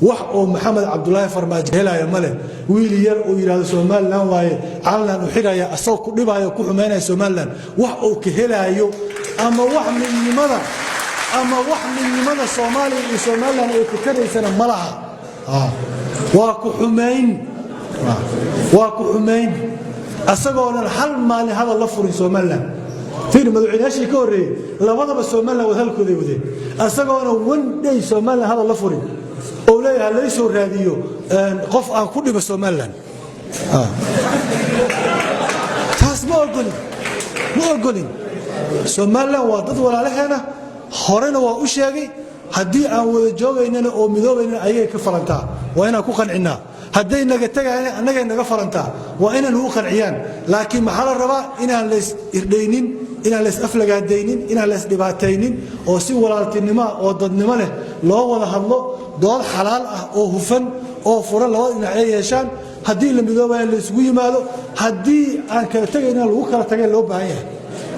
wax oo maxamed cabdullaahi farmaajo helaya male wiil yar oo yiraahdo Soomaaliland waaye calan u xiraya asoo ku dhibaayo ku xumeynaya Soomaaliland wax oo ka helayo ama wax midnimada Soomaaliya iyo Soomaaliland ay ku karaysana malaha waa ku xumeyn asagoo hal maalin hada la furin Soomaaliland fiir madaxweynaha ka horeeyay labadaba Soomaaliland wadalkooda wadeen asagoo one day Soomaaliland hada la furin oo leeyahay la soo raadiyo qof aan ku dhibo Soomaaliland taas ma ogolin Soomaaliland waa dad walaalaheena horena waa u sheegay haddii aan wada joogaynana oo midoobayna ayay ka falantaa waa inaan ku qancinaa hadday naga tagayaan annaga naga falantaa waa inaan ugu qanciyaan laakiin maxaa la rabaa inaan la irdeynin inaan la aflagaadeynin inaan la dhibaataynin oo si walaaltinimo oo dadnimo leh loo wada hadlo dood xalaal ah oo hufan oo furan labada dhinac ay yeeshaan haddii la midoobayo la isugu yimaado haddii aan kala tagayna lagu kala tagay loo baahan yahay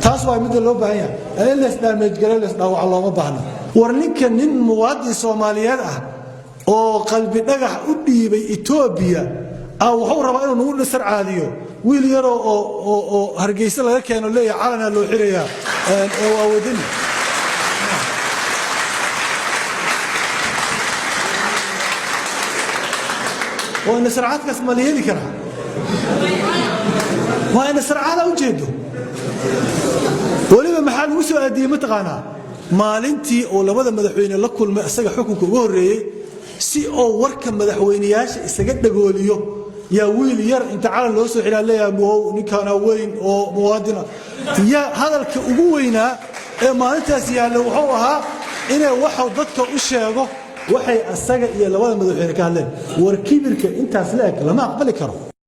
taas waa mid loo baahan yahay in la isdaameej garay la isdhaawac looma baahna war ninka nin muwaadin Soomaaliyeed ah oo qalbi dhagax u dhiibay Itoobiya wuxuu rabaa inuu nagu dhisar caadiyo wiil yar oo Hargeysa laga keeno leeyahay calana loo xirayaa waa wadani وأن سرعات كسمالية لي كره وأن سرعات أوجده ولما محل وسوا أدي متقانا maalintii oo labada madaxweyne la kulmay asaga xukunka ugu horeeyay si oo warka madaxweynayaasha isaga dhagooliyo yaa wiil yar inta calan loo soo xilaalaya ninkan weyn oo muwaadin ya hadalka ugu weynaa ee maalintaas yaalo wuxuu ahaa inay waxa dadka u sheego waxay asaga iyo labada madaxweyne ka hadleen war kibirka intaas leeg lama aqbali karo